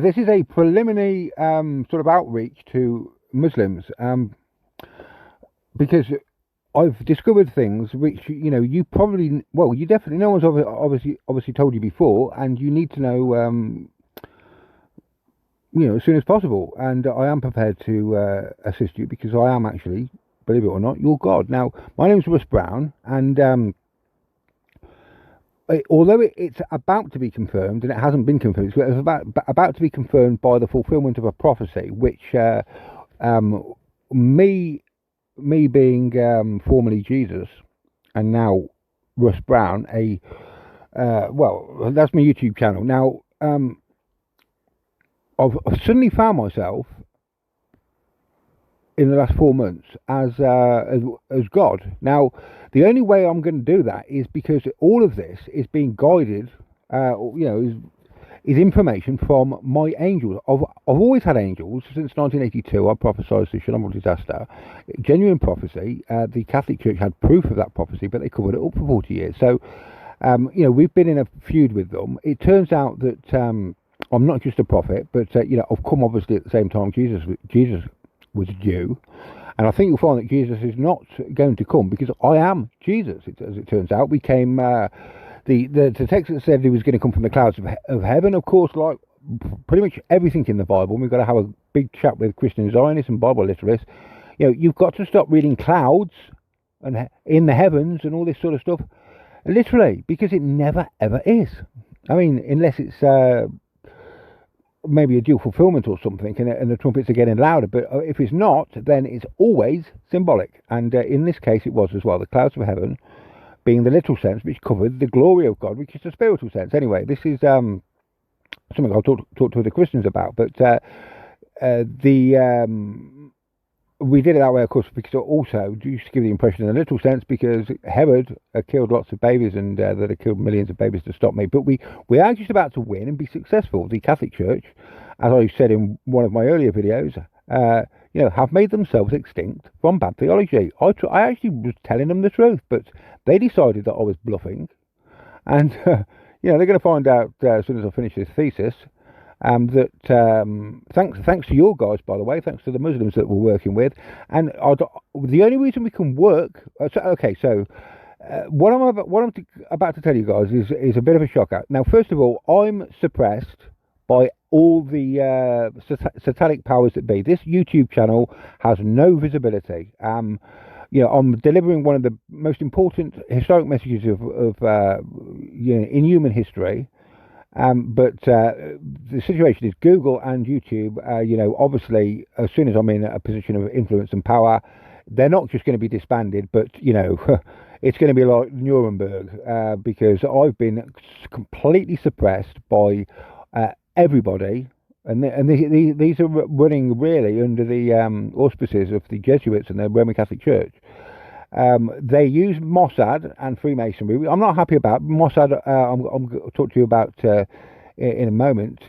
This is a preliminary sort of outreach to Muslims because I've discovered things which you probably you definitely no one's obviously told you before, and you need to know as soon as possible. And I am prepared to assist you because I am actually, believe it or not, your God. Now, my name's Russ Brown, and although it's about to be confirmed, and it hasn't been confirmed, it's about to be confirmed by the fulfillment of a prophecy, which me being formerly Jesus, and now Russ Brown, that's my YouTube channel. Now, I've suddenly found myself in the last 4 months as God. Now, the only way I'm going to do that is because all of this is being guided, is information from my angels. I've always had angels since 1982. I prophesied the Chernobyl disaster, genuine prophecy. The Catholic Church had proof of that prophecy, but they covered it up for 40 years. So, we've been in a feud with them. It turns out that I'm not just a prophet, but I've come obviously at the same time Jesus was due, and I think you'll find that Jesus is not going to come because I am Jesus. As it turns out, we came. The text that said he was going to come from the clouds of heaven, of course, like pretty much everything in the Bible. And we've got to have a big chat with Christian Zionists and Bible literalists. You've got to stop reading clouds and in the heavens and all this sort of stuff, literally, because it never ever is. I mean, unless it's maybe a dual fulfillment or something, and the trumpets are getting louder. But if it's not, then it's always symbolic. And in this case, it was as well. The clouds of heaven being the literal sense, which covered the glory of God, which is the spiritual sense. Anyway, this is something I'll talk to the Christians about. But we did it that way, of course, because also used to give the impression in a literal sense, because Herod killed lots of babies and that had killed millions of babies to stop me. But we are just about to win and be successful. The Catholic Church, as I said in one of my earlier videos, have made themselves extinct from bad theology. I actually was telling them the truth, but they decided that I was bluffing, and they're going to find out as soon as I finish this thesis. That thanks to your guys, by the way, thanks to the Muslims that we're working with, and the only reason we can work. What I'm about to tell you guys is a bit of a shocker. Now, first of all, I'm suppressed by all the satanic powers that be. This YouTube channel has no visibility. I'm delivering one of the most important historic messages in human history. But the situation is Google and YouTube, obviously, as soon as I'm in a position of influence and power, they're not just going to be disbanded, but, it's going to be like Nuremberg, because I've been completely suppressed by everybody. And these are running really under the auspices of the Jesuits and the Roman Catholic Church. They use Mossad and Freemasonry. I'm not happy about Mossad. I'm going to talk to you about in a moment,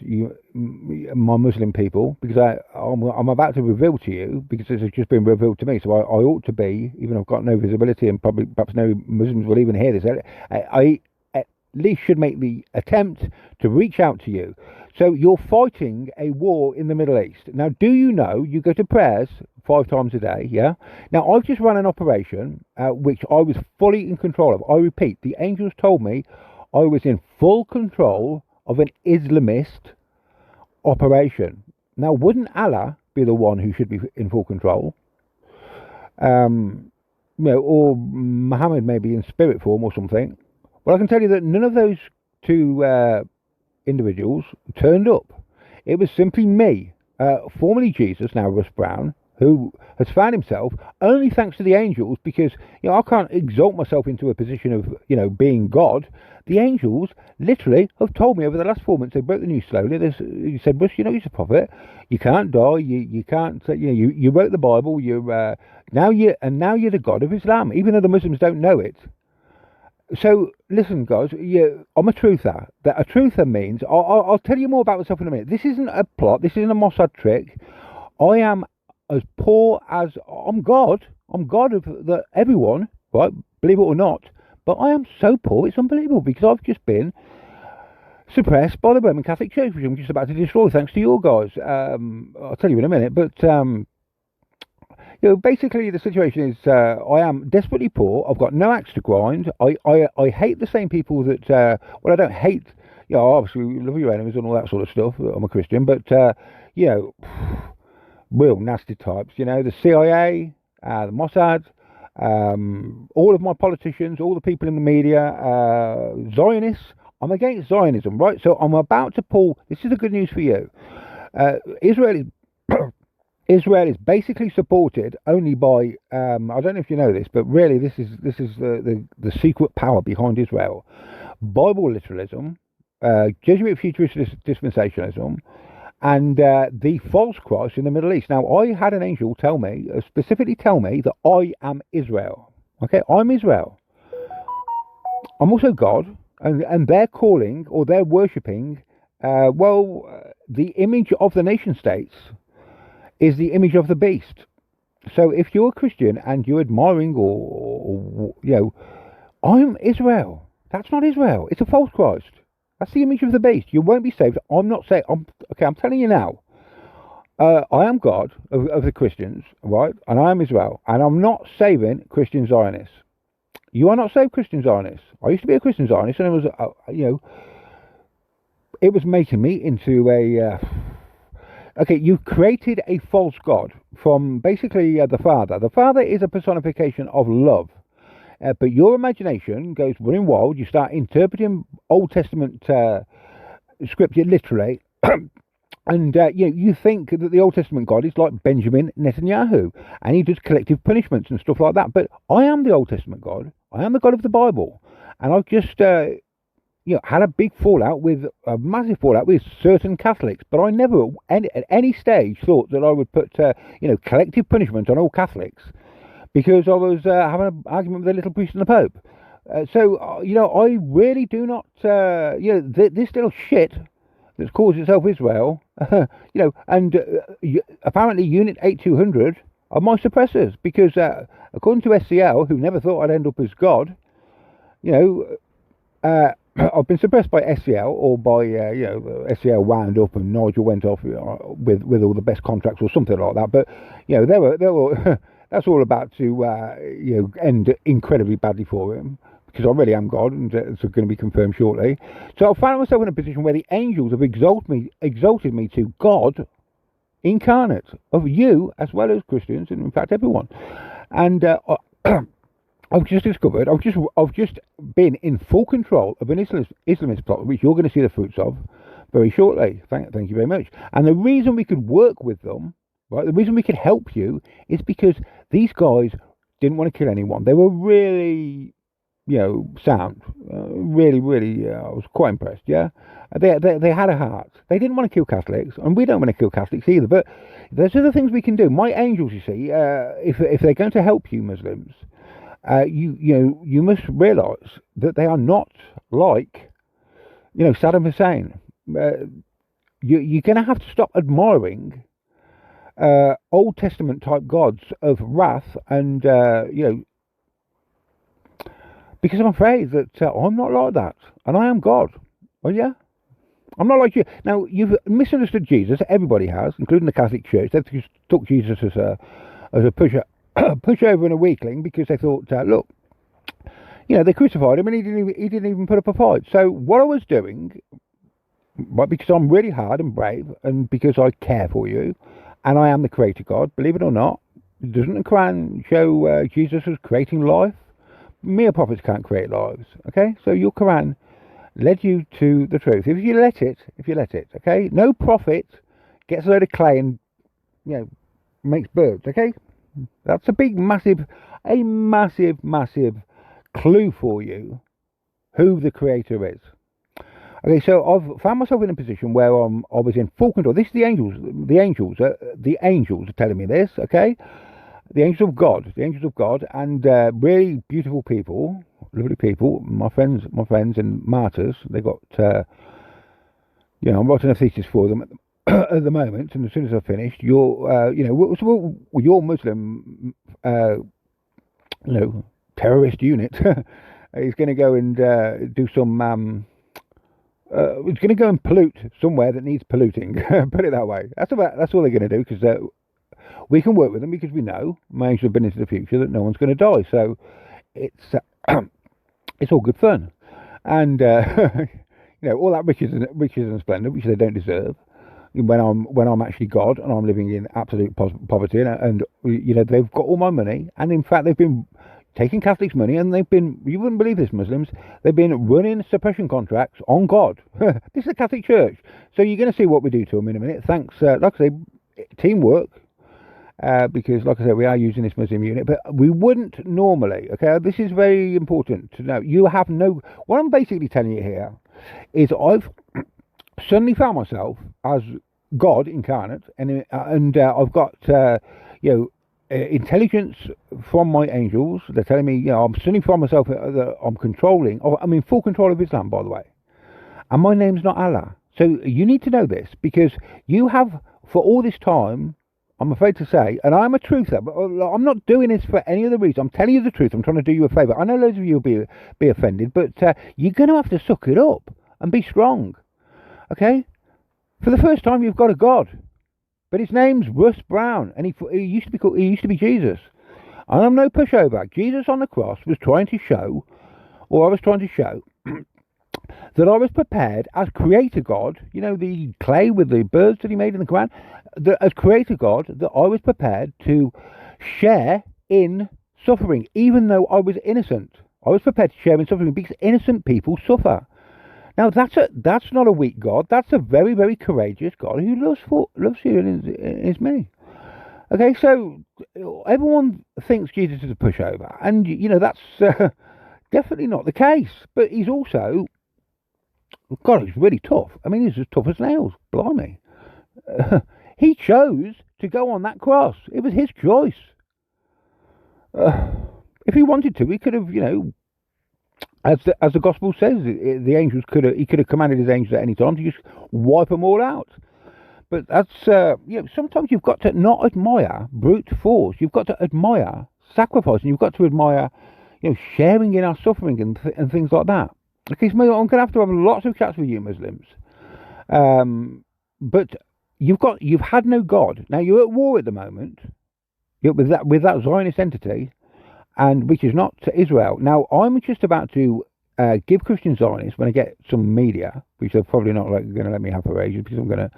my Muslim people, because I'm about to reveal to you, because this has just been revealed to me. So I ought to be, even though I've got no visibility and probably perhaps no Muslims will even hear this. I at least should make the attempt to reach out to you. So you're fighting a war in the Middle East. Now, do you know you go to prayers 5 times a day? Yeah. Now, I've just run an operation which I was fully in control of. I repeat, the angels told me I was in full control of an Islamist operation. Now, wouldn't Allah be the one who should be in full control? Or Muhammad maybe in spirit form or something. Well, I can tell you that none of those two individuals turned up. It was simply me, formerly Jesus, now Russ Brown, who has found himself only thanks to the angels, because I can't exalt myself into a position of being God. The angels literally have told me over the last 4 months. They broke the news slowly. They said, Russ, you're a prophet. You can't die. You can't. You wrote the Bible. Now you're the God of Islam, even though the Muslims don't know it. So listen, guys. I'm a truther. A truther means I'll tell you more about myself in a minute. This isn't a plot. This isn't a Mossad trick. I am as poor as I'm God. I'm God of everyone, right? Believe it or not. But I am so poor, it's unbelievable, because I've just been suppressed by the Roman Catholic Church, which I'm just about to destroy, thanks to your guys. I'll tell you in a minute, but basically the situation is I am desperately poor. I've got no axe to grind. I hate the same people that. Well, I don't hate. Obviously, we love your enemies and all that sort of stuff. I'm a Christian, but real nasty types. The CIA, the Mossad, all of my politicians, all the people in the media, Zionists. I'm against Zionism, right? So I'm about to pull. This is the good news for you. Israel is basically supported only by. I don't know if you know this, but really, this is the secret power behind Israel: Bible literalism, Jesuit futurist dispensationalism, and the false Christ in the Middle East. Now, I had an angel specifically tell me that I am Israel. Okay, I'm Israel. I'm also God. And they're calling or they're worshipping, the image of the nation states is the image of the beast. So if you're a Christian and you're admiring I'm Israel. That's not Israel. It's a false Christ. That's the image of the beast. You won't be saved. I'm not saying. I'm telling you now. I am God of the Christians, right? And I am Israel. And I'm not saving Christian Zionists. You are not saved Christian Zionists. I used to be a Christian Zionist, and it was, it was making me into a. Okay, you created a false god from basically the Father. The Father is a personification of love, but your imagination goes running wild. You start interpreting Old Testament scripture literally. And you think that the Old Testament God is like Benjamin Netanyahu, and he does collective punishments and stuff like that. But I am the Old Testament God. I am the God of the Bible, and I've just had a big massive fallout with certain Catholics. But I never, at any stage, thought that I would put collective punishment on all Catholics because I was having an argument with the little priest and the Pope. I really do not. This little shit that's called itself Israel, and apparently Unit 8200 are my suppressors because, according to SCL, who never thought I'd end up as God, I've been suppressed by SCL or by, SCL wound up and Nigel went off with all the best contracts or something like that. But, they were that's all about to, end incredibly badly for him. Because I really am God, and it's going to be confirmed shortly. So I found myself in a position where the angels have exalted me to God incarnate of you, as well as Christians, and in fact everyone. And I've just discovered, I've just been in full control of an Islamist plot, which you're going to see the fruits of very shortly. Thank you very much. And the reason we could work with them, right? The reason we could help you is because these guys didn't want to kill anyone. They were really sound. Really, I was quite impressed, yeah? They had a heart. They didn't want to kill Catholics, and we don't want to kill Catholics either, but there's other things we can do. My angels, you see, if they're going to help you Muslims, you must realise that they are not like, Saddam Hussein. You're going to have to stop admiring Old Testament type gods of wrath and, because I'm afraid that I'm not like that, and I am God. Oh yeah, I'm not like you. Now you've misunderstood Jesus. Everybody has, including the Catholic Church. They took Jesus as a pushover and a weakling because they thought, look, they crucified him and he didn't even put up a fight. So what I was doing, right, because I'm really hard and brave, and because I care for you, and I am the Creator God. Believe it or not, doesn't the Quran show Jesus was creating life? Mere prophets can't create lives, okay? So your Quran led you to the truth. If you let it, okay? No prophet gets a load of clay and, makes birds, okay? That's a massive clue for you who the Creator is. Okay, so I've found myself in a position where I was in full control. This is the angels. The angels are telling me this, okay? The angels of God, and really beautiful people, lovely people, my friends and martyrs. They got, I'm writing a thesis for them at the moment, and as soon as I've finished, your Muslim, terrorist unit is going to go and do some, it's going to go and pollute somewhere that needs polluting. Put it that way. That's all they're going to do, because we can work with them, because we know, my angels have been into the future, that no one's going to die. So it's it's all good fun, and all that riches and splendor, which they don't deserve. When I'm actually God and I'm living in absolute poverty, and they've got all my money, and in fact they've been taking Catholics' money, and you wouldn't believe this, Muslims, they've been running suppression contracts on God. This is the Catholic Church. So you're going to see what we do to them in a minute. Thanks, like I say, teamwork, because like I said, we are using this Muslim unit, but we wouldn't normally, okay? This is very important to know. What I'm basically telling you here is I've suddenly found myself as God incarnate, and I've got, intelligence from my angels. They're telling me, I'm suddenly from myself that I'm in full control of Islam, by the way. And my name's not Allah. So you need to know this, because you have, for all this time, I'm afraid to say, and I'm a truther, but I'm not doing this for any other reason. I'm telling you the truth. I'm trying to do you a favour. I know loads of you will be offended, but you're going to have to suck it up and be strong. Okay? For the first time, you've got a God. But his name's Russ Brown, and he used to be Jesus. And I'm no pushover. Jesus on the cross was trying to show that I was prepared as creator God, the clay with the birds that he made in the Quran, as creator God, that I was prepared to share in suffering, even though I was innocent. I was prepared to share in suffering because innocent people suffer. Now that's not a weak God. That's a very, very courageous God who loves you and is me. Okay, so everyone thinks Jesus is a pushover, and that's definitely not the case. But he's also, God, he's really tough. I mean, he's as tough as nails. Blimey, he chose to go on that cross. It was his choice. If he wanted to, he could have, as the gospel says, the angels he could have commanded his angels at any time to just wipe them all out. But that's sometimes you've got to not admire brute force. You've got to admire sacrifice, and you've got to admire, sharing in our suffering and things like that. Okay, so I'm going to have lots of chats with you, Muslims. But you've had no God. Now you're at war at the moment. With that Zionist entity, and which is not Israel. Now, I'm just about to give Christian Zionists, when I get some media, which they're probably not going to let me have for ages, because I'm going to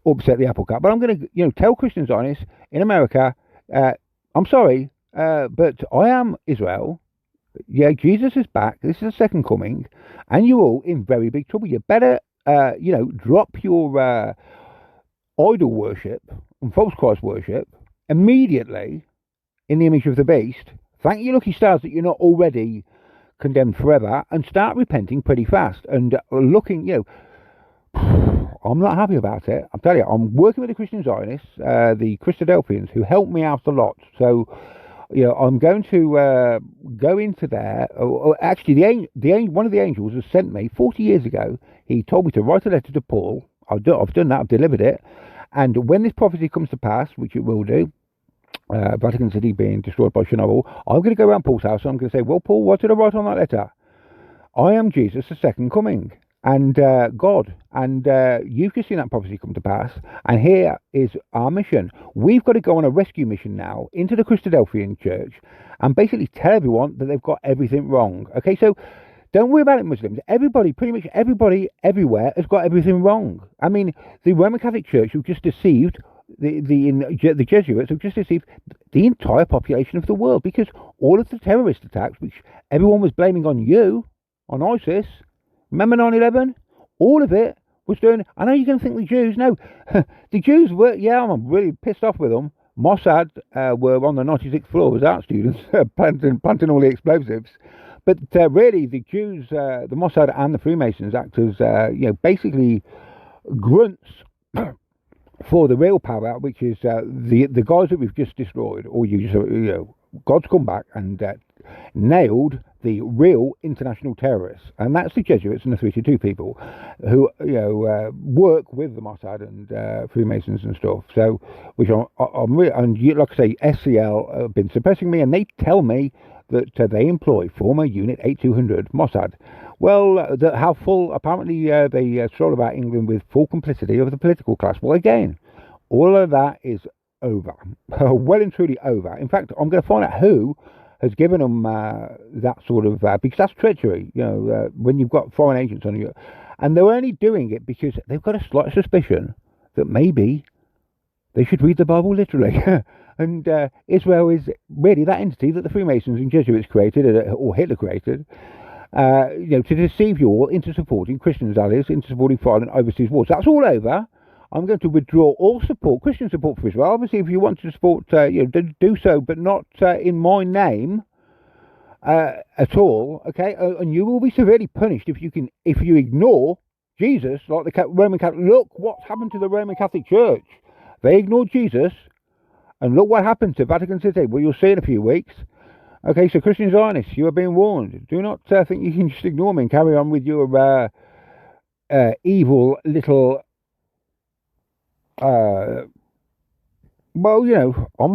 upset the apple cart, but I'm going to, tell Christian Zionists in America, I'm sorry, but I am Israel. Yeah, Jesus is back. This is the second coming, and you're all in very big trouble. You better, drop your idol worship and false Christ worship immediately in the image of the beast. Thank your lucky stars that you're not already condemned forever, and start repenting pretty fast and looking, I'm not happy about it. I'm telling you, I'm working with the Christian Zionists, the Christadelphians, who helped me out a lot. So, I'm going to go into there. Actually, one of the angels has sent me 40 years ago. He told me to write a letter to Paul. I've done that. I've delivered it. And when this prophecy comes to pass, which it will do, Vatican City being destroyed by Chernobyl, I'm going to go around Paul's house and I'm going to say, well, Paul, what did I write on that letter? I am Jesus, the second coming, and God. And you've just seen that prophecy come to pass. And here is our mission. We've got to go on a rescue mission now into the Christadelphian church and basically tell everyone that they've got everything wrong. Okay, so don't worry about it, Muslims. Pretty much everybody, everywhere has got everything wrong. I mean, the Roman Catholic Church who just deceived the Jesuits, have just deceived the entire population of the world, because all of the terrorist attacks, which everyone was blaming on ISIS, remember 9/11? All of it was doing. I know you're going to think the Jews. No, the Jews were. Yeah, I'm really pissed off with them. Mossad were on the 96th floor as art students, planting all the explosives. But really, the Jews, the Mossad and the Freemasons act as basically grunts for the real power, which is the guys that we've just destroyed, or God's come back and nailed the real international terrorists, and that's the Jesuits and the 322 people who work with the Mossad and Freemasons and stuff. So, which I'm really, and like I say, SCL have been suppressing me, and they tell me that they employ former Unit 8200 Mossad. Well, apparently they stroll about England with full complicity of the political class. Well, again, all of that is over. Well and truly over. In fact, I'm going to find out who has given them that sort of... because that's treachery, when you've got foreign agents on you. And they're only doing it because they've got a slight suspicion that maybe they should read the Bible literally. And Israel is really that entity that the Freemasons and Jesuits created, or Hitler created, to deceive you all into supporting Christians, that is, into supporting foreign and overseas wars. That's all over. I'm going to withdraw all support, Christian support for Israel. Obviously, if you want to support, do so, but not in my name at all. Okay, and you will be severely punished if you ignore Jesus, like the Roman Catholic. Look what's happened to the Roman Catholic Church. They ignored Jesus, and look what happened to Vatican City. Well, you'll see in a few weeks. Okay, so Christian Zionists, you are being warned. Do not think you can just ignore me and carry on with your evil little... I'm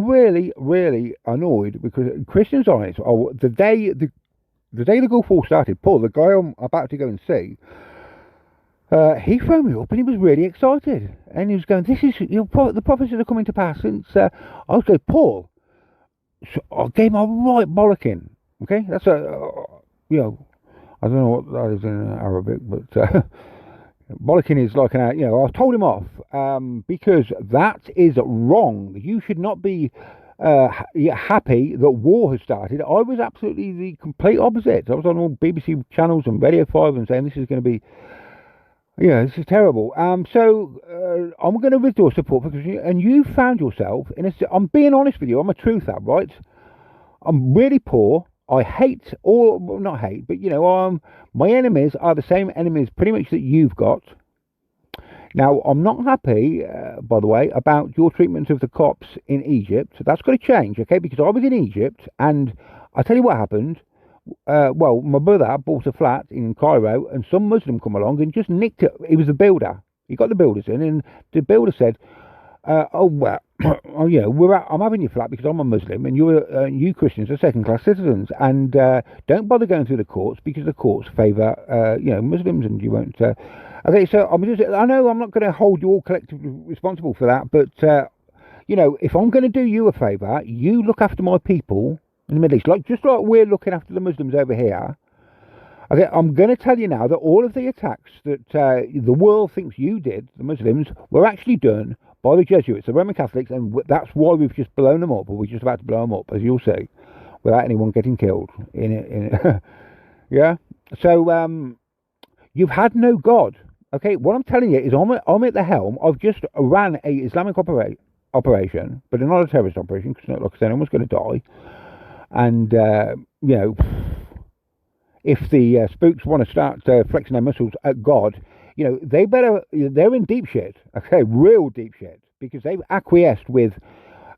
really, really annoyed because Christian Zionists, the day the Gulf War started, Paul, the guy I'm about to go and see, he phoned me up and he was really excited. And he was going, this is, the prophecies are coming to pass. Since I was going, Paul, so I gave him a right bollocking. Okay? That's I don't know what that is in Arabic, but bollocking is like I told him off because that is wrong. You should not be happy that war has started. I was absolutely the complete opposite. I was on all BBC channels and Radio 5 and saying this is going to be... this is terrible. So I'm going to withdraw support for Christian, and you found yourself in a... I'm being honest with you. I'm a truther, right? I'm really poor. I hate, or well, not hate, but my enemies are the same enemies pretty much that you've got. Now, I'm not happy, by the way, about your treatment of the Copts in Egypt. That's got to change, okay? Because I was in Egypt, and I tell you what happened. My brother bought a flat in Cairo, and some Muslim come along and just nicked it. He was the builder. He got the builders in, and the builder said, I'm having your flat because I'm a Muslim, and you Christians are second-class citizens, and don't bother going through the courts because the courts favour, Muslims, and you won't. Okay, so I know I'm not going to hold you all collectively responsible for that, but if I'm going to do you a favour, you look after my people in the Middle East, just like we're looking after the Muslims over here. Okay, I'm going to tell you now that all of the attacks that the world thinks you did, the Muslims, were actually done by the Jesuits, the Roman Catholics, and that's why we've just blown them up, or we're just about to blow them up, as you'll see, without anyone getting killed in it. Yeah? So, you've had no God. Okay, what I'm telling you is I'm at the helm. I've just ran a Islamic operation, but not a terrorist operation, because like I said, no one's going to die. And, if the spooks want to start flexing their muscles at God, they're in deep shit, okay, real deep shit, because they've acquiesced with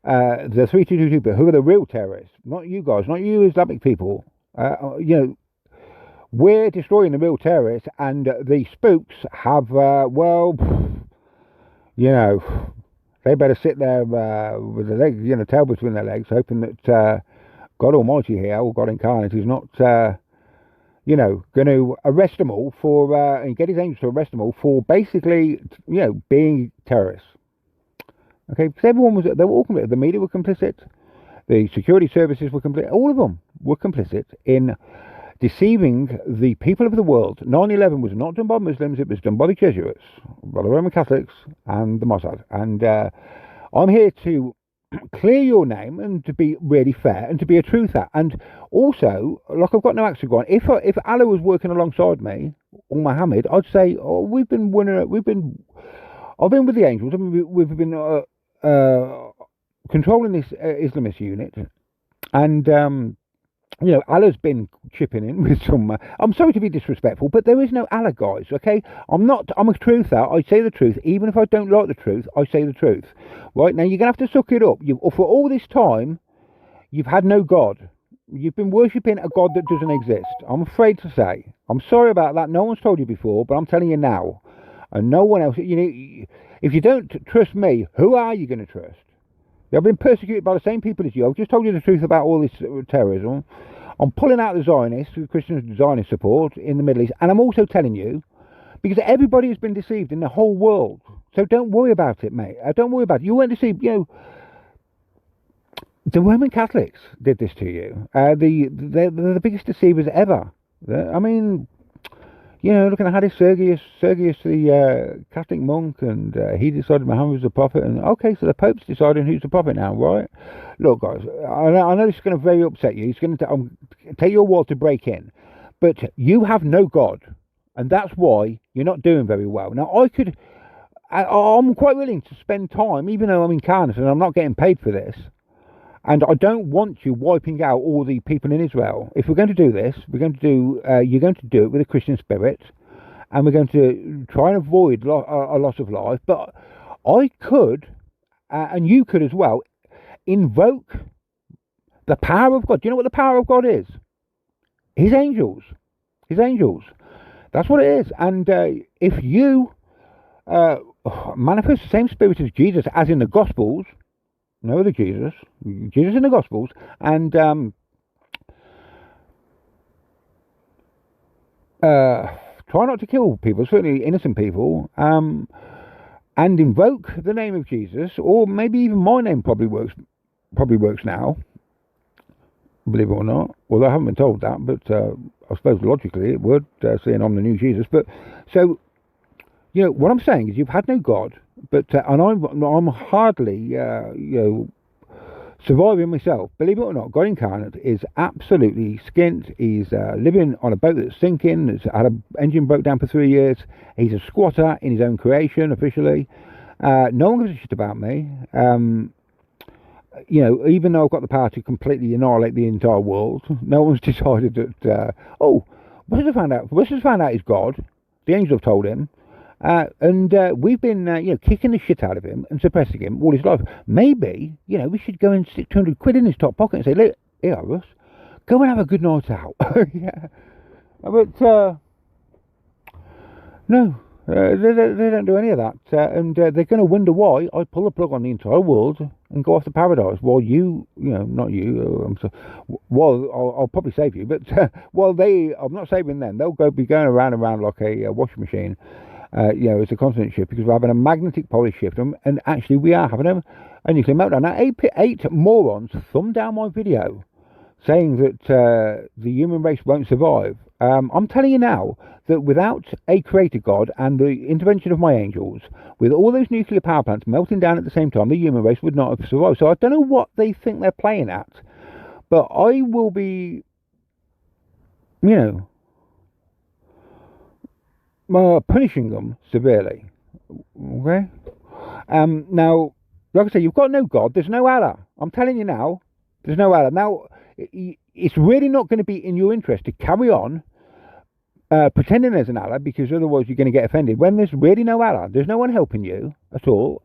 the 322 people, who are the real terrorists, not you guys, not you Islamic people. We're destroying the real terrorists, and the spooks have, they better sit there with their legs, tail between their legs, hoping that God Almighty here, or God incarnate, is not... going to arrest them all for, and get his angels to arrest them all for basically, being terrorists. Okay, because they were all complicit. The media were complicit. The security services were complicit. All of them were complicit in deceiving the people of the world. 9/11 was not done by Muslims. It was done by the Jesuits, by the Roman Catholics, and the Mossad. And I'm here to clear your name and to be really fair and to be a truther. And also, like, I've got no axe to grind. If Allah was working alongside me, or Muhammad, I'd say, I've been with the angels. I mean, we've been controlling this Islamist unit, and Allah's been chipping in with some... I'm sorry to be disrespectful, but there is no Allah, guys, okay? I'm a truther. I say the truth. Even if I don't like the truth, I say the truth. Right? Now, you're going to have to suck it up. For all this time, you've had no God. You've been worshipping a God that doesn't exist. I'm afraid to say. I'm sorry about that. No one's told you before, but I'm telling you now. And no one else... if you don't trust me, who are you going to trust? I've been persecuted by the same people as you. I've just told you the truth about all this terrorism. I'm pulling out the Zionists, the Christian Zionist support in the Middle East, and I'm also telling you, because everybody has been deceived in the whole world. So don't worry about it, mate. Don't worry about it. You weren't deceived. The Roman Catholics did this to you. They're the biggest deceivers ever. I mean, looking at how this Sergius the Catholic monk, and he decided Muhammad was the prophet, and okay, so the Pope's deciding who's the prophet now, right? Look, guys, I know this is going to very upset you. It's going to take you a while to break in, but you have no God, and that's why you're not doing very well. Now, I'm quite willing to spend time, even though I'm incarnate and I'm not getting paid for this. And I don't want you wiping out all the people in Israel. If we're going to do this, you're going to do it with a Christian spirit, and we're going to try and avoid a loss of life. But I could, and you could as well, invoke the power of God. Do you know what the power of God is? His angels. His angels. That's what it is. And if you manifest the same spirit as Jesus, as in the Gospels, no other Jesus in the Gospels, and try not to kill people, certainly innocent people, and invoke the name of Jesus, or maybe even my name probably works now, believe it or not. Well, I haven't been told that, but I suppose logically it would, saying I'm the new Jesus. But so, what I'm saying is you've had no God, but and I'm hardly surviving myself. Believe it or not, God incarnate is absolutely skint. He's living on a boat that's sinking. It's had an engine broke down for 3 years. He's a squatter in his own creation officially. No one gives a shit about me. Even though I've got the power to completely annihilate the entire world, no one's decided that. Russ has found out he's God. The angels have told him. And we've been, kicking the shit out of him and suppressing him all his life. Maybe, we should go and stick 200 quid in his top pocket and say, look, here, Russ, go and have a good night out. Yeah. But, no, they don't do any of that. And they're going to wonder why I pull the plug on the entire world and go off to paradise while not you, I'll probably save you, but while I'm not saving them, they'll be going around and around like a washing machine. It's a constant shift, because we're having a magnetic polar shift, and actually we are having a nuclear meltdown. Now, eight morons thumbed down my video saying that the human race won't survive. I'm telling you now that without a creator God and the intervention of my angels, with all those nuclear power plants melting down at the same time, the human race would not have survived. So I don't know what they think they're playing at, but I will be, punishing them severely. Okay? Now, like I say, you've got no God. There's no Allah. I'm telling you now, there's no Allah. Now, it's really not going to be in your interest to carry on pretending there's an Allah, because otherwise you're going to get offended. When there's really no Allah, there's no one helping you at all,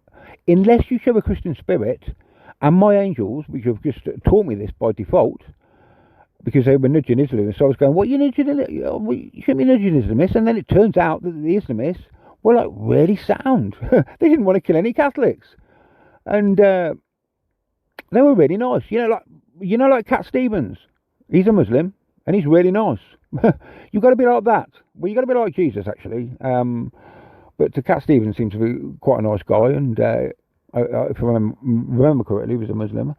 unless you show a Christian spirit, and my angels, which have just taught me this by default, because they were nudging Islamists. So I was going, what are you nudging? You shouldn't be nudging Islamists. And then it turns out that the Islamists were like really sound. They didn't want to kill any Catholics, and they were really nice. Like Cat Stevens. He's a Muslim and he's really nice. You've got to be like that. Well, you got to be like Jesus, actually. But Cat Stevens seems to be quite a nice guy, and if I remember correctly, he was a Muslim.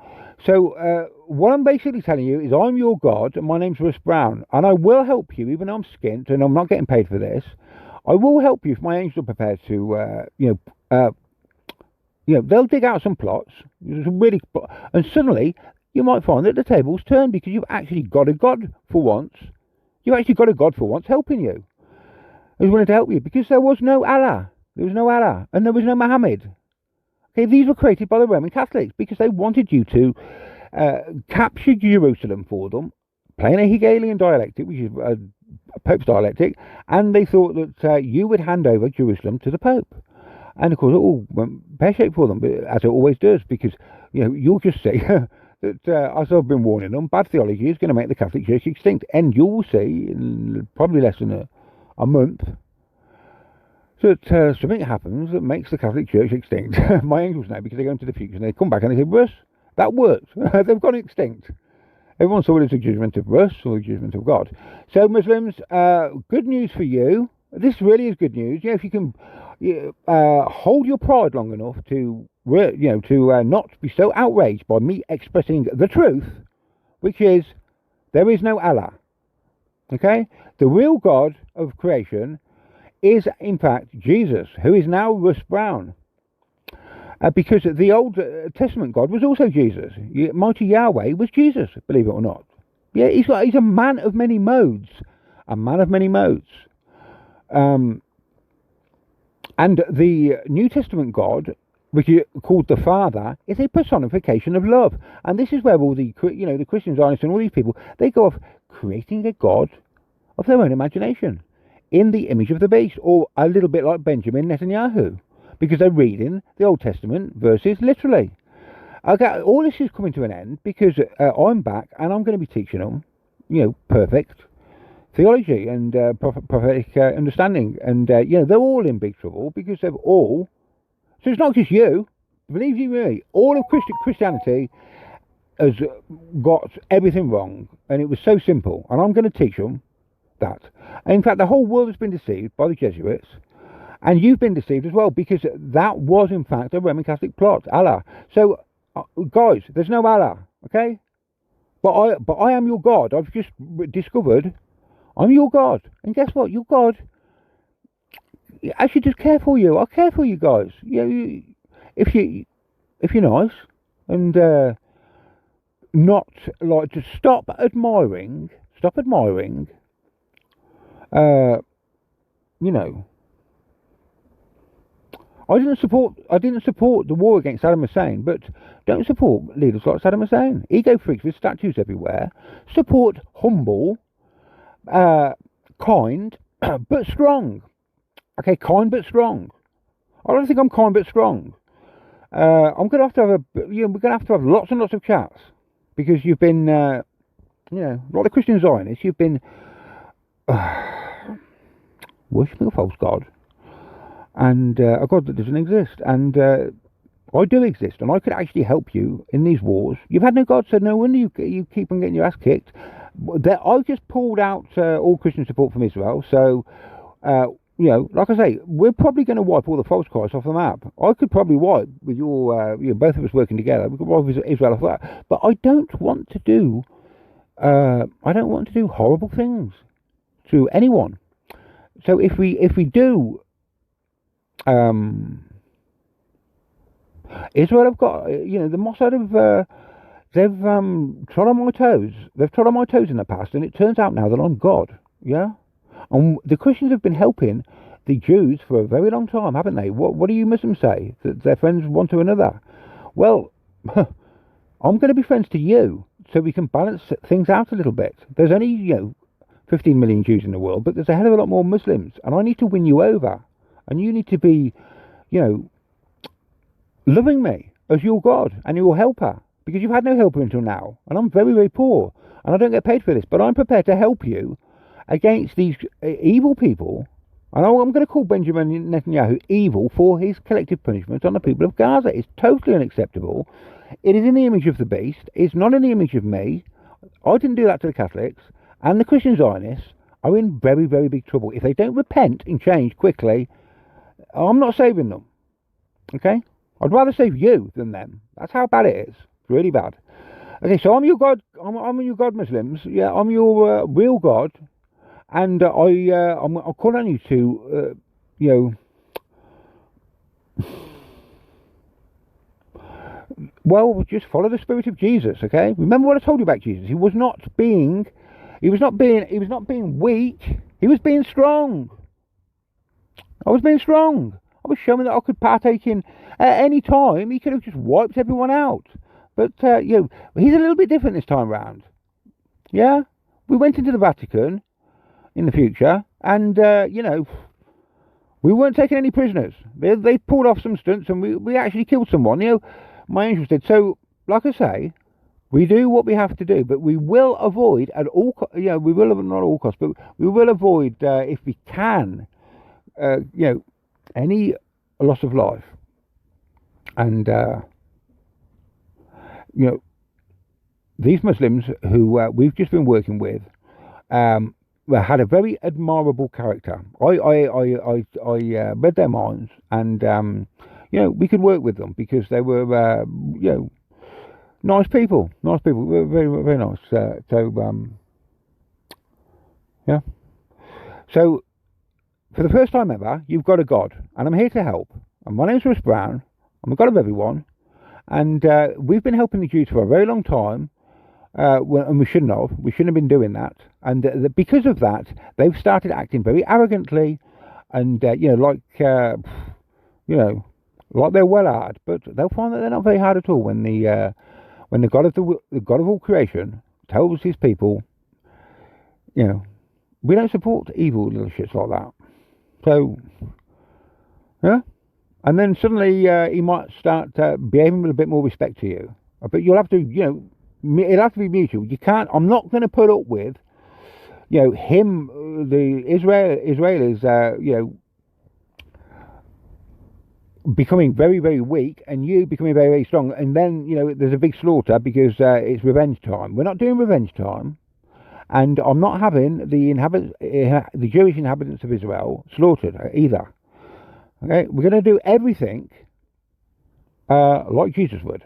So what I'm basically telling you is I'm your God, and my name's Russ Brown, and I will help you, even though I'm skint and I'm not getting paid for this. I will help you if my angels are prepared to, they'll dig out some plots, and suddenly you might find that the tables turn, because you've actually got a God for once. You've actually got a God for once helping you. Who's willing to help you, because there was no Allah. There was no Allah, and there was no Muhammad. Okay, these were created by the Roman Catholics because they wanted you to capture Jerusalem for them, playing a Hegelian dialectic, which is a Pope's dialectic, and they thought that you would hand over Jerusalem to the Pope. And of course, it all went pear-shaped for them, as it always does, because you'll just see that, as I've been warning them, bad theology is going to make the Catholic Church extinct, and you'll see in probably less than a month that something happens that makes the Catholic Church extinct. My angels know, because they go into the future and they come back and they say, Russ, that worked. They've gone extinct. Everyone saw it as a judgment of Russ or a judgment of God. So Muslims, good news for you. This really is good news. If you can hold your pride long enough to not be so outraged by me expressing the truth, which is there is no Allah. Okay, the real God of creation is in fact Jesus, who is now Russ Brown. Because the Old Testament God was also Jesus. Mighty Yahweh was Jesus, believe it or not. Yeah, he's a man of many modes. A man of many modes. And the New Testament God, which is called the Father, is a personification of love. And this is where all the Christians, Zionists, and all these people, they go off creating a God of their own imagination in the image of the beast, or a little bit like Benjamin Netanyahu, because they're reading the Old Testament verses literally. Okay, all this is coming to an end because I'm back and I'm going to be teaching them, perfect theology and prophetic understanding. And, they're all in big trouble because they've all... So it's not just you, believe you me, all of Christianity has got everything wrong. And it was so simple. And I'm going to teach them that. And in fact, the whole world has been deceived by the Jesuits. And you've been deceived as well, because that was, in fact, a Roman Catholic plot, Allah. So, guys, there's no Allah, okay? But I am your God. I've just discovered I'm your God. And guess what? Your God, I should just care for you. I'll care for you guys. If you're nice and not like to stop admiring. I didn't support the war against Saddam Hussein, but don't support leaders like Saddam Hussein. Ego freaks with statues everywhere. Support humble, kind, but strong. Okay, kind but strong. I don't think I'm kind but strong. I'm gonna have to have we're gonna have to have lots and lots of chats because you've been, like the Christian Zionists, you've been worshipping a false god. And a God that doesn't exist. And I do exist, and I could actually help you in these wars. You've had no God, so no wonder you keep on getting your ass kicked. I just pulled out all Christian support from Israel, so, like I say, we're probably going to wipe all the false Christs off the map. I could probably wipe, with your, both of us working together, we could wipe Israel off that. But I don't want to do horrible things to anyone. So if we do... Israel have got, the Mossad have, they've trod on my toes. They've trod on my toes in the past, and it turns out now that I'm God, yeah? And the Christians have been helping the Jews for a very long time, haven't they? What do you Muslims say? That their friends one to another? Well, I'm going to be friends to you, so we can balance things out a little bit. There's only, 15 million Jews in the world, but there's a hell of a lot more Muslims, and I need to win you over. And you need to be, loving me as your God and your helper. Because you've had no helper until now. And I'm very, very poor. And I don't get paid for this. But I'm prepared to help you against these evil people. And I'm going to call Benjamin Netanyahu evil for his collective punishment on the people of Gaza. It's totally unacceptable. It is in the image of the beast. It's not in the image of me. I didn't do that to the Catholics. And the Christian Zionists are in very, very big trouble. If they don't repent and change quickly... I'm not saving them, okay? I'd rather save you than them. That's how bad it is. It's really bad. Okay, so I'm your God. I'm your God, Muslims. Yeah, I'm your real God, and I'll call on you to, well, just follow the spirit of Jesus. Okay. Remember what I told you about Jesus. He was not being weak. He was being strong. I was being strong. I was showing that I could partake in at any time. He could have just wiped everyone out. But, he's a little bit different this time round. Yeah? We went into the Vatican in the future, and, we weren't taking any prisoners. They pulled off some stunts, and we actually killed someone. My angels did. So, like I say, we do what we have to do, but we will avoid at all, we will, not at all costs, but we will avoid, if we can, any loss of life. And, these Muslims who we've just been working with had a very admirable character. I read their minds, and we could work with them because they were nice people, very, very, very nice. Yeah. So for the first time ever, you've got a God, and I'm here to help. And my name's Russ Brown. I'm a God of everyone, and we've been helping the Jews for a very long time. And we shouldn't have. We shouldn't have been doing that. And because of that, they've started acting very arrogantly, and like they're well hard. But they'll find that they're not very hard at all when the God of the God of all creation tells his people, we don't support evil little shits like that. So, yeah. And then suddenly he might start behaving with a bit more respect to you. But you'll have to, it'll have to be mutual. You can't. I'm not going to put up with, him, the Israelis, becoming very, very weak, and you becoming very, very strong. And then, there's a big slaughter because it's revenge time. We're not doing revenge time, and I'm not having the Jewish inhabitants of Israel slaughtered either. Okay, we're going to do everything like Jesus would.